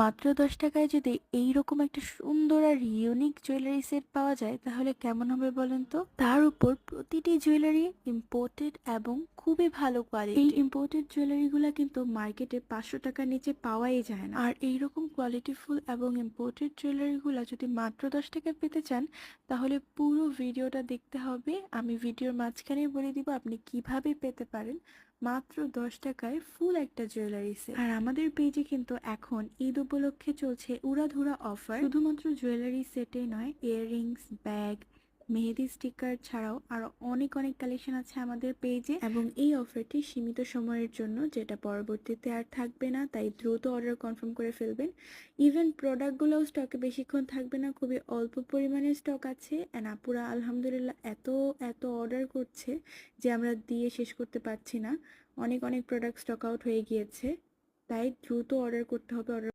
মাত্র 10 টাকায় যদি এইরকম একটা সুন্দর আর ইউনিক জুয়েলারি সেট পাওয়া যায় তাহলে কেমন হবে বলেন তো। তার উপর প্রতিটি জুয়েলারি ইম্পোর্টেড এবং খুবই ভালো কোয়ালিটি। এই ইম্পোর্টেড জুয়েলারিগুলো কিন্তু মার্কেটে 500 টাকার নিচে পাওয়াই যায় না। আর এইরকম কোয়ালিটিফুল এবং ইম্পোর্টেড জুয়েলারিগুলো যদি মাত্র 10 টাকায় পেতে চান তাহলে পুরো ভিডিওটা দেখতে হবে। আমি ভিডিওর মাঝখানেই বলে দিব আপনি কিভাবে পেতে পারেন মাত্র 10 টাকায় ফুল একটা জুয়েলারি সেট। আর আমাদের পেজে কিন্তু এখন ঈদ উপলক্ষে চলছে উড়াধুরা অফার। শুধুমাত্র জুয়েলারি সেটে নয়, ইয়াররিংস, ব্যাগ, মেহেদি স্টিকার ছাড়াও আরো অনেক অনেক কালেকশন আছে আমাদের পেজে। এবং এই অফারটি সীমিত সময়ের জন্য, যেটা পরবর্তীতে আর থাকবে না, তাই দ্রুত অর্ডার কনফার্ম করে ফেলবেন। ইভেন প্রোডাক্টগুলোও স্টকে বেশিক্ষণ থাকবে না, খুবই অল্প পরিমাণে স্টক আছে। অ্যান্ড আপুরা আলহামদুলিল্লাহ এত এত অর্ডার করছে যে আমরা দিয়ে শেষ করতে পারছি না। অনেক অনেক প্রোডাক্ট স্টক আউট হয়ে গিয়েছে, তাই দ্রুত অর্ডার করতে হবে। অর্ডার